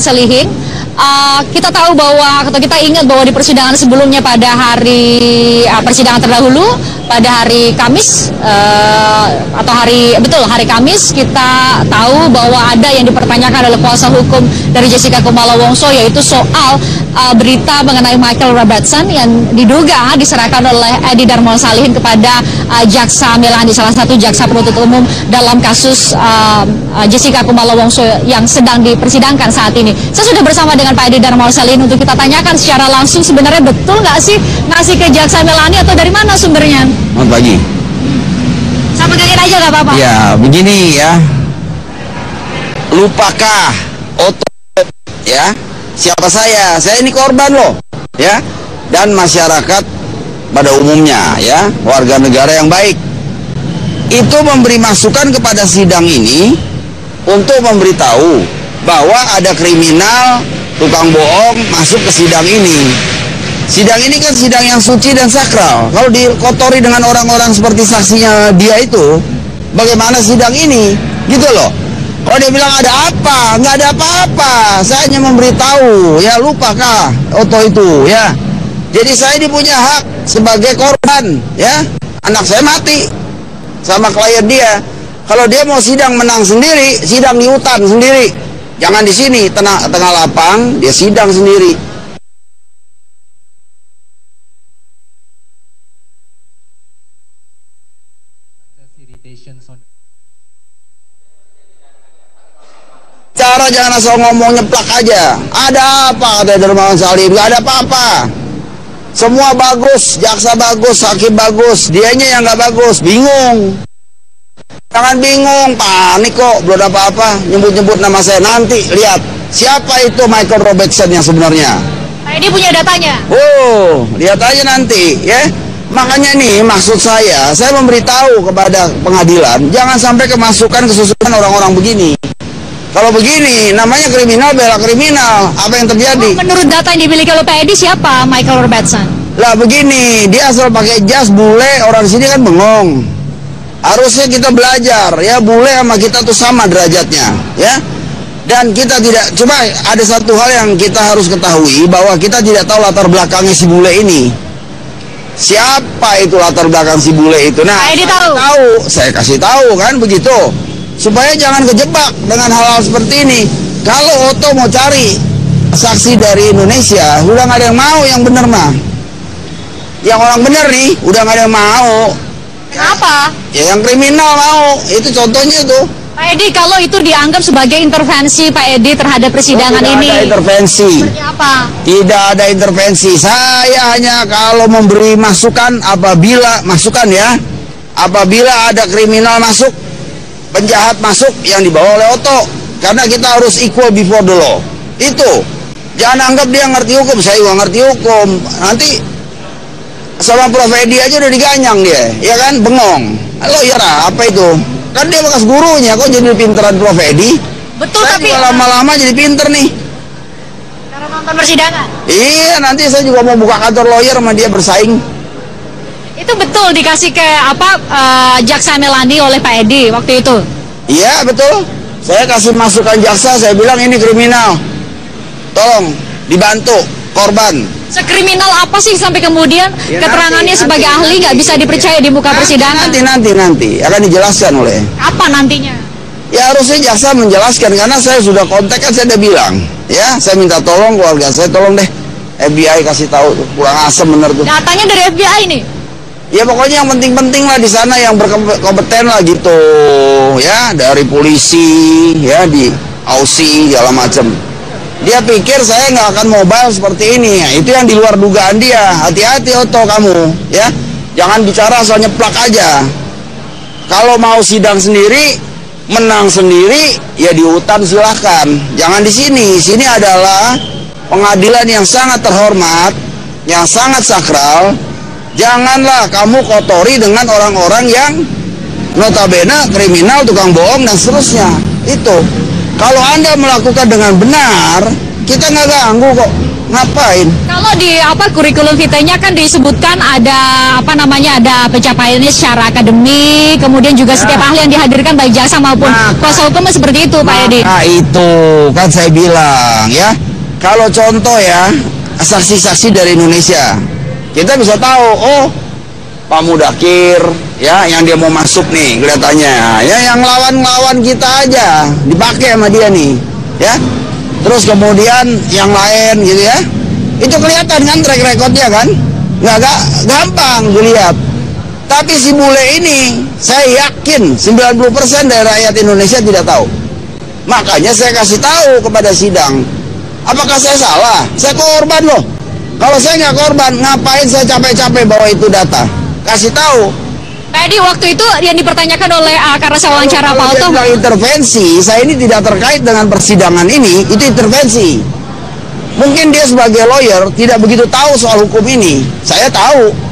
Salihin. Kita tahu bahwa, atau kita ingat bahwa di persidangan sebelumnya pada hari persidangan terdahulu pada hari Kamis atau hari Kamis, kita tahu bahwa ada yang dipertanyakan oleh kuasa hukum dari Jessica Kumala Wongso, yaitu soal berita mengenai Michael Robertson yang diduga diserahkan oleh Edi Darmawan Salihin kepada Jaksa Melani, salah satu jaksa penuntut umum dalam kasus Jessica Kumala Wongso yang sedang dipersidangkan saat ini. Saya sudah bersama dengan Pak Edi Darmawan Salihin untuk kita tanyakan secara langsung, sebenarnya betul nggak sih ngasih ke Jaksa Melani atau dari mana sumbernya? Selamat pagi. Saya pegangin aja nggak apa-apa? Ya, begini ya. Lupakah Oto ya? Siapa saya? Saya ini korban loh, ya. Dan masyarakat pada umumnya ya, warga negara yang baik. Itu memberi masukan kepada sidang ini untuk memberitahu bahwa ada kriminal tukang bohong masuk ke sidang ini. Sidang ini kan sidang yang suci dan sakral. Kalau dikotori dengan orang-orang seperti saksinya dia itu, bagaimana sidang ini? Gitu loh. Kalau dia bilang ada apa? Nggak ada apa-apa. Saya hanya memberitahu. Ya, lupakah Oto itu ya. Jadi saya ini punya hak sebagai korban ya. Anak saya mati sama klien dia. Kalau dia mau sidang menang sendiri, sidang di hutan sendiri. Jangan di sini, tengah lapang, dia sidang sendiri. Cara jangan asal ngomong nyeplak aja. Ada apa kata Darmawan Salihin? Gak ada apa-apa. Semua bagus, jaksa bagus, hakim bagus. Dianya yang gak bagus, bingung. Jangan bingung, panik kok, belum ada apa-apa. Nyebut-nyebut nama saya, nanti lihat siapa itu Michael Robertson yang sebenarnya. Pak Edi punya datanya. Oh, lihat aja nanti ya. Makanya nih maksud saya memberitahu kepada pengadilan, jangan sampai kemasukan kesusupan orang-orang begini. Kalau begini, namanya kriminal bela kriminal. Apa yang terjadi? Menurut data yang dimiliki oleh Pak Edi, siapa Michael Robertson? Lah begini, dia asal pakai jas bule, orang di sini kan bengong. Harusnya kita belajar, ya, bule sama kita tuh sama derajatnya, ya. Dan kita tidak, coba ada satu hal yang kita harus ketahui, bahwa kita tidak tahu latar belakangnya si bule ini. Siapa itu latar belakang si bule itu? Nah, Pak Edi tahu. Saya kasih tahu kan begitu. Supaya jangan kejebak dengan hal-hal seperti ini. Kalau Oto mau cari saksi dari Indonesia, udah nggak ada yang mau yang bener mah. Yang orang bener nih, udah nggak ada yang mau. Kenapa? Ya yang kriminal mau, itu contohnya tuh. Pak Edi, kalau itu dianggap sebagai intervensi Pak Edi terhadap persidangan ini. Tidak ada intervensi. Seperti apa? Tidak ada intervensi. Saya hanya kalau memberi masukan apabila ada kriminal masuk, penjahat masuk yang dibawa oleh Oto. Karena kita harus equal before the law. Itu. Jangan anggap dia ngerti hukum, saya juga ngerti hukum. Nanti sama Prof Edi aja udah diganyang dia, ya kan, bengong. Halo ya, apa itu? Kan dia bekas gurunya, kok jadi pinteran Prof Edi? Betul, saya tapi juga lama-lama jadi pinter nih. karena nonton persidangan. Iya, nanti saya juga mau buka kantor lawyer sama dia bersaing. Itu betul dikasih ke Jaksa Melani oleh Pak Edi waktu itu. Iya, betul. Saya kasih masukan jaksa, saya bilang ini kriminal. Tolong dibantu korban. Sekriminal apa sih sampai kemudian Ya, keterangannya sebagai ahli nggak bisa dipercaya di muka persidangan? Nanti akan dijelaskan oleh. Apa nantinya? Ya harusnya jaksa menjelaskan, karena saya sudah kontak kan, saya udah bilang. Ya, saya minta tolong keluarga saya, tolong deh FBI kasih tahu tuh, kurang asem bener tuh. Datanya dari FBI nih. Ya pokoknya yang penting-penting lah di sana, yang berkompeten lah gitu. Ya, dari polisi, ya di AUSI segala macam. Dia pikir saya nggak akan mobile seperti ini. Ya, itu yang di luar dugaan dia. Hati-hati Oto kamu, ya. Jangan bicara asal nyeplak aja. Kalau mau sidang sendiri, menang sendiri, ya di hutan silahkan. Jangan di sini. Sini adalah pengadilan yang sangat terhormat, yang sangat sakral. Janganlah kamu kotori dengan orang-orang yang notabene kriminal, tukang bohong, dan seterusnya. Itu. Kalau Anda melakukan dengan benar, kita nggak ganggu kok. Ngapain? Kalau di kurikulum vitae-nya kan disebutkan ada ada pencapaiannya secara akademik, kemudian juga setiap ahli yang dihadirkan baik jaksa maupun kuasa hukum seperti itu, Pak Edi. Nah itu kan saya bilang ya, kalau contoh ya saksi-saksi dari Indonesia, kita bisa tahu, oh Pak Mudakir ya yang dia mau masuk nih kelihatannya, ya yang lawan kita aja dipakai sama dia nih, ya. Terus kemudian yang lain gitu ya, itu kelihatan kan track recordnya kan, nggak gampang dilihat. Tapi si bule ini, saya yakin 90% dari rakyat Indonesia tidak tahu. Makanya saya kasih tahu kepada sidang, apakah saya salah? Saya korban loh. Kalau saya nggak korban, ngapain saya capek-capek bawa itu data? Kasih tahu. Tadi waktu itu yang dipertanyakan oleh karena saya wawancara Pak Oto. Kalau intervensi, saya ini tidak terkait dengan persidangan ini, itu intervensi. Mungkin dia sebagai lawyer tidak begitu tahu soal hukum ini. Saya tahu.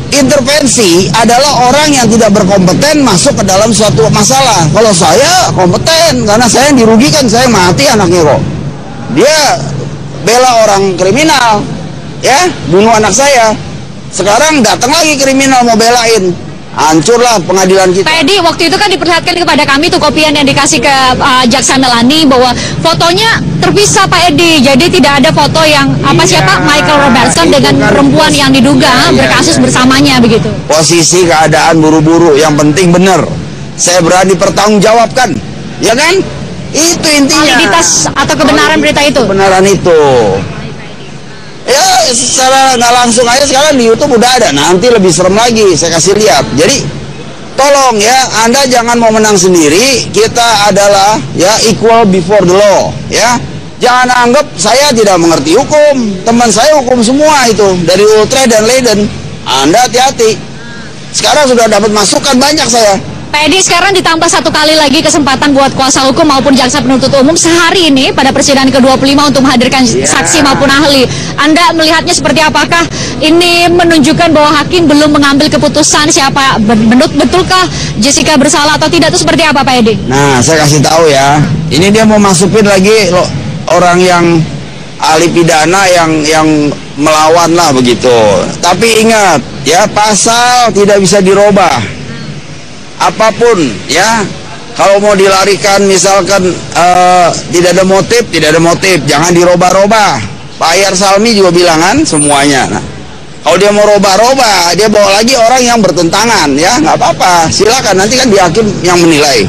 Intervensi adalah orang yang tidak berkompeten masuk ke dalam suatu masalah. Kalau saya kompeten, karena saya yang dirugikan, saya mati anaknya kok. Dia bela orang kriminal, ya, bunuh anak saya. Sekarang datang lagi kriminal mau belain. Hancurlah pengadilan kita. Pak Edi, waktu itu kan diperlihatkan kepada kami tuh kopian yang dikasih ke Jaksa Melani bahwa fotonya terpisah, Pak Edi. Jadi tidak ada foto yang siapa Michael Robertson dengan perempuan yang diduga berkasus bersamanya begitu. Posisi keadaan buru-buru, yang penting benar. Saya berani pertanggungjawabkan, ya kan? Itu intinya. Validitas atau kebenaran berita itu. Kebenaran itu. Ya secara nggak langsung aja sekarang di YouTube udah ada, nanti lebih serem lagi saya kasih lihat. Jadi tolong ya, Anda jangan mau menang sendiri, kita adalah ya equal before the law ya. Jangan anggap saya tidak mengerti hukum, teman saya hukum semua itu dari Utrecht dan Leiden. Anda hati-hati, sekarang sudah dapat masukan banyak saya. Pak Edi, sekarang ditambah satu kali lagi kesempatan buat kuasa hukum maupun jaksa penuntut umum sehari ini pada persidangan ke-25 untuk menghadirkan saksi maupun ahli. Anda melihatnya seperti apakah ini menunjukkan bahwa hakim belum mengambil keputusan siapa betulkah Jessica bersalah atau tidak, itu seperti apa Pak Edi? Nah, saya kasih tahu ya. Ini dia mau masukin lagi orang yang ahli pidana yang melawan lah begitu. Tapi ingat ya, pasal tidak bisa dirubah. Apapun ya, kalau mau dilarikan misalkan tidak ada motif, jangan dirubah-rubah. Pak Ayar Salmi juga bilang kan semuanya. Nah, kalau dia mau robah-robah, dia bawa lagi orang yang bertentangan, ya nggak apa-apa, silakan, nanti kan di hakim yang menilai.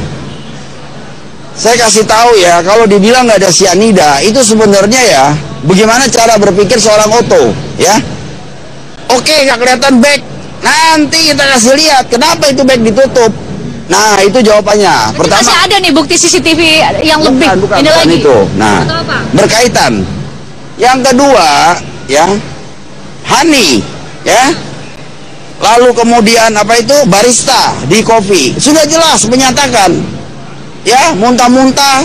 Saya kasih tahu ya, kalau dibilang nggak ada sianida, itu sebenarnya ya, bagaimana cara berpikir seorang Otto, ya? Oke, nggak kelihatan back. Nanti kita kasih lihat kenapa itu back ditutup. Nah, itu jawabannya. Pertama, masih ada nih bukti CCTV yang lebih. Bukan lagi itu. Nah, berkaitan. Yang kedua, ya, Hani, ya. Lalu kemudian apa itu? Barista di kopi. Sudah jelas menyatakan, ya, muntah-muntah,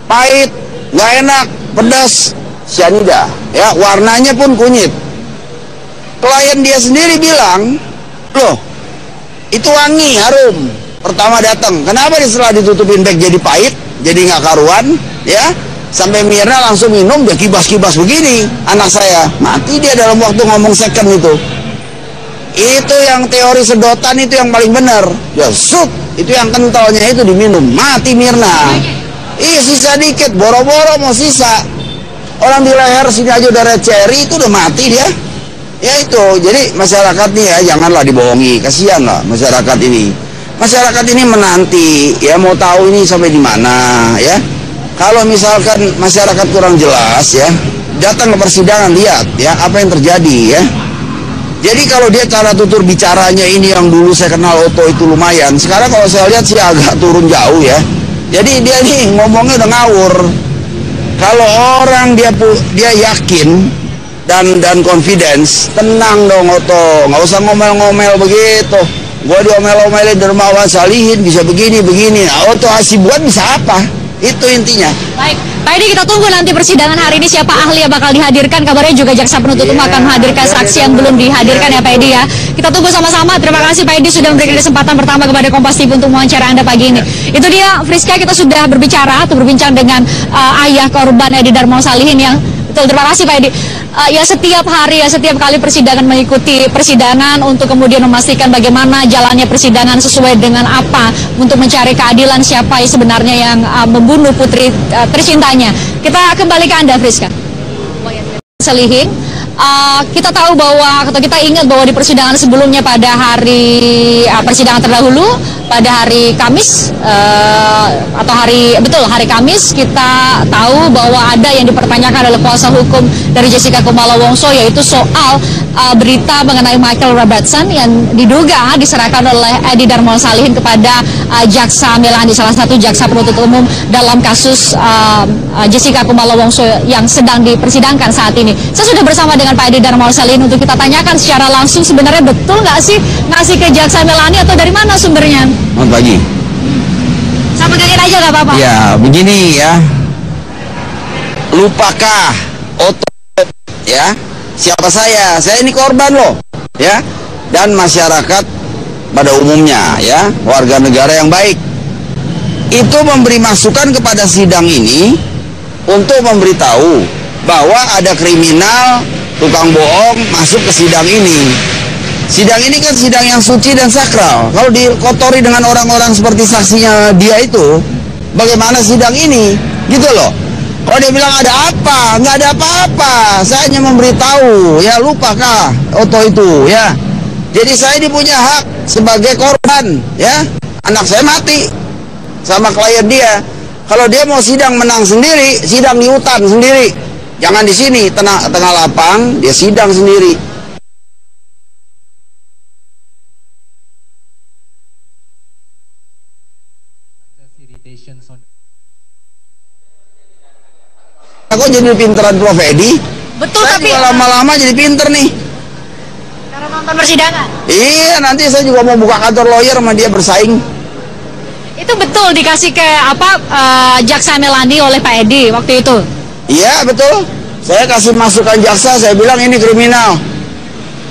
pahit, nggak enak, pedas, sianida. Ya, warnanya pun kunyit. Klien dia sendiri bilang, loh, itu wangi, harum. Pertama datang, kenapa setelah ditutupin bag jadi pahit, jadi nggak karuan, ya? Sampai Mirna langsung minum, dia kibas-kibas begini. Anak saya mati dia dalam waktu ngomong second itu. Itu yang teori sedotan itu yang paling benar. Ya shoot, itu yang kentalnya itu diminum, mati Mirna. Sisa dikit, boro-boro mau sisa. Orang di leher sini aja udah red cherry, itu udah mati dia. Ya itu, jadi masyarakat nih ya janganlah dibohongi, kasihan lah masyarakat ini. Masyarakat ini menanti, ya mau tahu ini sampai di mana, ya. Kalau misalkan masyarakat kurang jelas, ya, datang ke persidangan lihat, ya apa yang terjadi, ya. Jadi kalau dia cara tutur bicaranya ini yang dulu saya kenal Otto itu lumayan, sekarang kalau saya lihat sih agak turun jauh ya. Jadi dia nih ngomongnya udah ngawur. Kalau orang dia yakin dan confidence, tenang dong Otto, nggak usah ngomel-ngomel begitu. Gua diomel-omelin Dermawan Salihin bisa begini. Nah, Otto Hasibuan bisa apa? Itu intinya. Baik, Pak Edi, kita tunggu nanti persidangan hari ini siapa ahli yang bakal dihadirkan. Kabarnya juga jaksa penuntut umum akan menghadirkan saksi yang belum dihadirkan ya Pak Edi ya. Kita tunggu sama-sama. Terima kasih Pak Edi sudah memberikan kesempatan pertama kepada Kompas TV untuk mewawancara Anda pagi ini. Itu dia Friska, kita sudah berbincang dengan ayah korban Edi Darmawan Salihin yang betul. Terima kasih Pak Edi. Ya setiap hari, ya setiap kali persidangan mengikuti persidangan untuk kemudian memastikan bagaimana jalannya persidangan sesuai dengan apa untuk mencari keadilan siapa yang sebenarnya yang membunuh putri tercintanya. Kita kembali ke Anda, Friska. Selihing. Kita tahu bahwa, atau kita ingat bahwa di persidangan sebelumnya pada hari persidangan terdahulu pada hari Kamis atau hari Kamis, kita tahu bahwa ada yang dipertanyakan oleh kuasa hukum dari Jessica Kumala Wongso, yaitu soal berita mengenai Michael Robertson yang diduga diserahkan oleh Edi Darmawan Salihin kepada Jaksa Melani, salah satu jaksa penuntut umum dalam kasus Jessica Kumala Wongso yang sedang dipersidangkan saat ini. Saya sudah bersama dengan Pak Edi Darmawan Salihin untuk kita tanyakan secara langsung sebenarnya betul nggak sih ngasih ke Jaksa Melani atau dari mana sumbernya? Selamat pagi. Saya pegangin aja nggak apa-apa. Ya begini ya, lupakah otot ya siapa saya ini korban loh ya, dan masyarakat pada umumnya ya, warga negara yang baik itu memberi masukan kepada sidang ini untuk memberitahu bahwa ada kriminal tukang bohong masuk ke sidang ini. Sidang ini kan sidang yang suci dan sakral. Kalau dikotori dengan orang-orang seperti saksinya dia itu, bagaimana sidang ini? Gitu loh. Kalau dia bilang ada apa? Nggak ada apa-apa. Saya hanya memberitahu. Ya lupakah Oto itu ya. Jadi saya punya hak sebagai korban ya. Anak saya mati sama klien dia. Kalau dia mau sidang menang sendiri, sidang di hutan sendiri. Jangan di sini, tengah lapang, dia sidang sendiri. Aku jadi pinteran Prof Edi. Betul, saya tapi juga lama-lama jadi pinter nih. karena nonton persidangan. Iya, nanti saya juga mau buka kantor lawyer sama dia bersaing. Itu betul dikasih ke Jaksa Melani oleh Pak Edi waktu itu. Iya betul. Saya kasih masukan jaksa, saya bilang ini kriminal.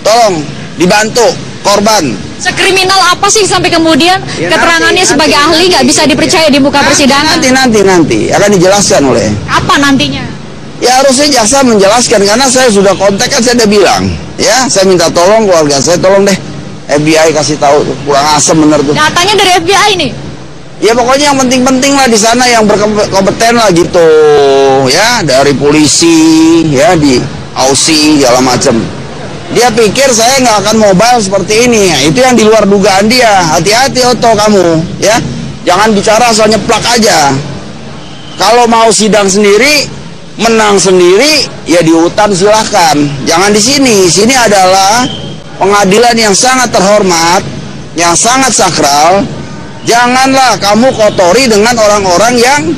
Tolong dibantu korban. Sekriminal apa sih sampai kemudian Ya, keterangannya sebagai ahli nggak bisa dipercaya di muka persidangan? Nanti akan dijelaskan oleh. Apa nantinya? Ya harusnya jaksa menjelaskan, karena saya sudah kontak kan, saya udah bilang. Ya, saya minta tolong keluarga saya, tolong deh FBI kasih tahu tuh, kurang asem bener tuh. Datanya dari FBI nih. Ya pokoknya yang penting-penting lah di sana, yang berkompeten lah gitu. Ya, dari polisi, ya di Aussie segala macam. Dia pikir saya nggak akan mobile seperti ini. Ya, itu yang di luar dugaan dia. Hati-hati Oto kamu, ya. Jangan bicara asal nyeplak aja. Kalau mau sidang sendiri, menang sendiri, ya di hutan silahkan. Jangan di sini. Sini adalah pengadilan yang sangat terhormat, yang sangat sakral. Janganlah kamu kotori dengan orang-orang yang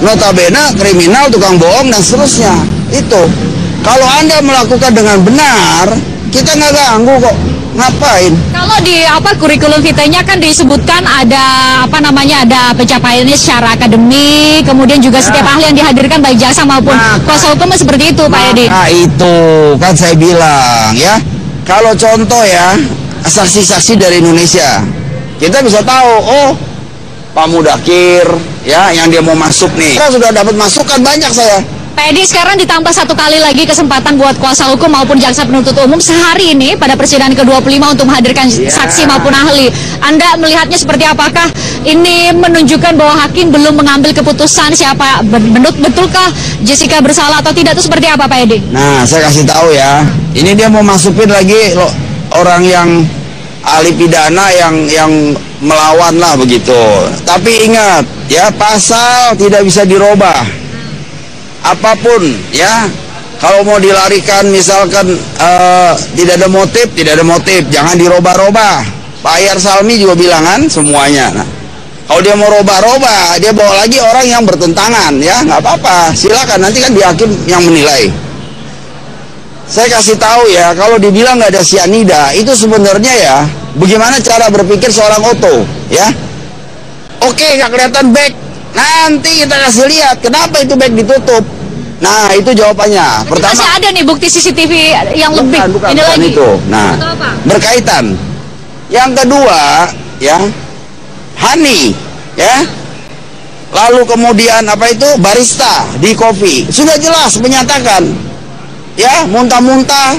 notabene kriminal, tukang bohong, dan seterusnya. Itu. Kalau Anda melakukan dengan benar, kita nggak ganggu kok. Ngapain? Kalau di kurikulum vitae-nya kan disebutkan ada ada pencapaiannya secara akademik, kemudian juga setiap ahli yang dihadirkan baik jaksa maupun kuasa hukum seperti itu, Pak Edi. Nah itu kan saya bilang ya. Kalau contoh ya, saksi-saksi dari Indonesia, kita bisa tahu, oh Pak Mudakir ya, yang dia mau masuk nih, kita sudah dapat masukan banyak saya. Pak Edi, sekarang ditambah satu kali lagi kesempatan buat kuasa hukum maupun jaksa penuntut umum sehari ini pada persidangan ke-25 untuk menghadirkan saksi maupun ahli. Anda melihatnya seperti apakah ini menunjukkan bahwa hakim belum mengambil keputusan siapa betulkah Jessica bersalah atau tidak, itu seperti apa Pak Edi? Nah, saya kasih tahu ya. Ini dia mau masukin lagi orang yang ahli pidana yang melawan lah begitu. Tapi ingat ya, pasal tidak bisa dirubah. Apapun ya, kalau mau dilarikan misalkan tidak ada motif, jangan dirubah-rubah. Pak Ayar Salmi juga bilang kan semuanya. Nah, kalau dia mau robah-robah, dia bawa lagi orang yang bertentangan, ya nggak apa-apa, silakan, nanti kan di hakim yang menilai. Saya kasih tahu ya, kalau dibilang nggak ada sianida, itu sebenarnya ya, bagaimana cara berpikir seorang Oto, ya? Oke, nggak kelihatan back. Nanti kita kasih lihat kenapa itu back ditutup. Nah, itu jawabannya. Berarti Pertama, masih ada nih bukti CCTV yang lebih. bukan lagi. itu. Nah, berkaitan. Yang kedua, ya, Hani, ya, lalu kemudian apa itu barista di kopi, sudah jelas menyatakan, ya, muntah-muntah,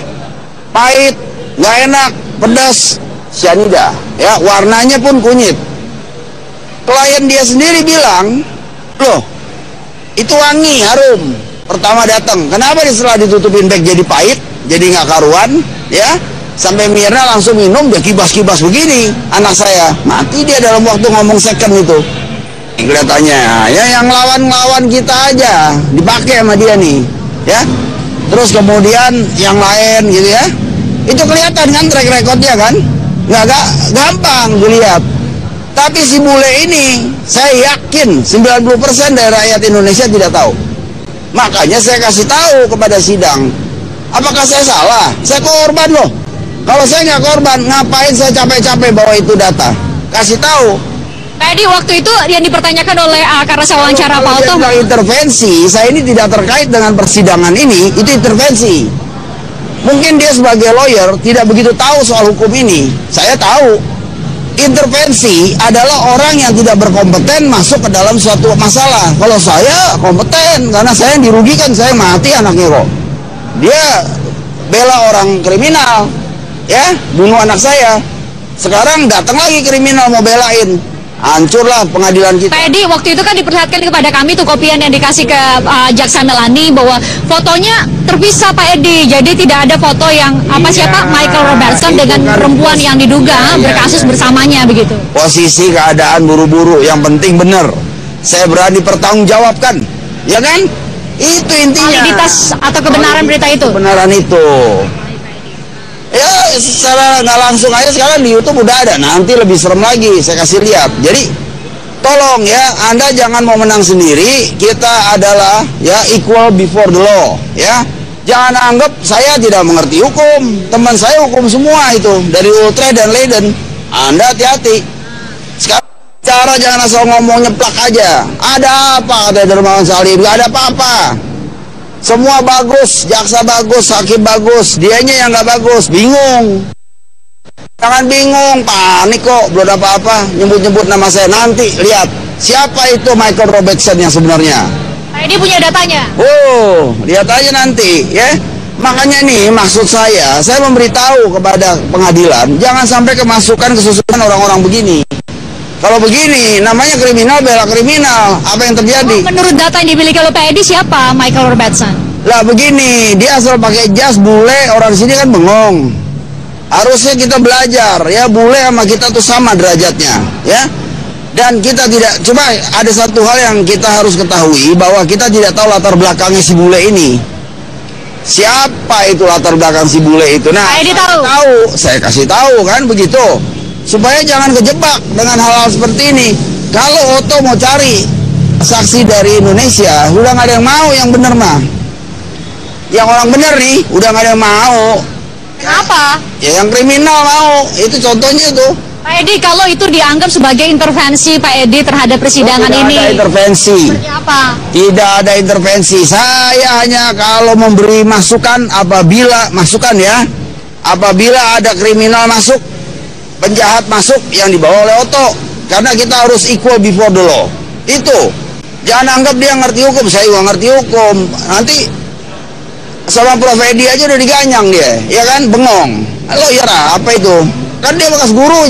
pahit, nggak enak, pedas, cyanida, ya, warnanya pun kunyit. Klien dia sendiri bilang, loh, itu wangi, harum. Pertama datang, kenapa setelah ditutupin bag jadi pahit, jadi nggak karuan, ya? Sampai Mirna langsung minum, dia kibas-kibas begini. Anak saya mati dia dalam waktu ngomong second itu. Kelihatannya, ya, yang lawan-lawan kita aja dipakai sama dia nih, ya. Terus kemudian yang lain gitu ya, itu kelihatan kan track recordnya kan, nggak gampang dilihat. Tapi si bule ini, saya yakin 90% dari rakyat Indonesia tidak tahu. Makanya saya kasih tahu kepada sidang. Apakah saya salah? Saya korban loh. Kalau saya nggak korban, ngapain saya capek-capek bawa itu data? Kasih tahu. Tadi waktu itu yang dipertanyakan oleh karena saya wawancara Pak Oto. Kalau intervensi, saya ini tidak terkait dengan persidangan ini, itu intervensi. Mungkin dia sebagai lawyer tidak begitu tahu soal hukum ini. Saya tahu. Intervensi adalah orang yang tidak berkompeten masuk ke dalam suatu masalah. Kalau saya kompeten, karena saya yang dirugikan, saya mati anaknya kok. Dia bela orang kriminal, ya, bunuh anak saya. Sekarang datang lagi kriminal mau belain. Hancurlah pengadilan kita. Pak Edi, waktu itu kan diperlihatkan kepada kami tuh kopian yang dikasih ke Jaksa Melani bahwa fotonya terpisah Pak Edi. Jadi tidak ada foto yang siapa Michael Robertson dengan kan perempuan yang diduga berkasus bersamanya begitu. Posisi keadaan buru-buru, yang penting benar. Saya berani pertanggungjawabkan, ya kan? Itu intinya. Validitas atau kebenaran berita itu. Kebenaran itu. Ya, secara nggak langsung aja sekarang di YouTube udah ada. Nanti lebih serem lagi, saya kasih lihat. Jadi, tolong ya, Anda jangan mau menang sendiri. Kita adalah ya equal before the law, ya. Jangan anggap saya tidak mengerti hukum. Teman saya hukum semua itu, dari Ultra dan Leiden. Anda hati-hati. Sekarang cara jangan asal ngomong nyeplak aja. Ada apa kata Dermawan Salim? Gak ada apa-apa. Semua bagus, jaksa bagus, hakim bagus, dianya yang nggak bagus, bingung. Jangan bingung, panik kok, belum apa-apa, nyebut-nyebut nama saya. Nanti lihat, siapa itu Michael Robertson yang sebenarnya. Nah, ini punya datanya. Oh, lihat aja nanti, ya. Makanya nih, maksud saya memberitahu kepada pengadilan, jangan sampai kemasukan kesusupan orang-orang begini. Kalau begini, namanya kriminal bela kriminal. Apa yang terjadi? Menurut data yang dimiliki oleh Pak Edi, siapa Michael Robertson? Lah begini, dia asal pakai jas, bule, orang sini kan bengong. Harusnya kita belajar, ya, bule sama kita tuh sama derajatnya, ya. Dan kita tidak, coba ada satu hal yang kita harus ketahui, bahwa kita tidak tahu latar belakangnya si bule ini. Siapa itu latar belakang si bule itu? Nah, Pak Edi tahu. Saya kasih tahu kan begitu. Supaya jangan kejebak dengan hal-hal seperti ini. Kalau Oto mau cari saksi dari Indonesia, udah nggak ada yang mau yang bener mah. Yang orang bener nih, udah nggak ada yang mau. Kenapa? Ya yang kriminal mau. Itu contohnya tuh. Pak Edi, kalau itu dianggap sebagai intervensi Pak Edi terhadap persidangan ini. Tidak ada intervensi. Seperti apa? Tidak ada intervensi. Saya hanya kalau memberi masukan apabila ada kriminal masuk, penjahat masuk yang dibawa oleh Oto, karena kita harus equal before the law. Itu jangan anggap dia ngerti hukum, saya juga ngerti hukum. Nanti sama Prof Edi aja udah diganyang dia, ya kan, bengong. Halo ya, apa itu? Kan dia bekas gurunya.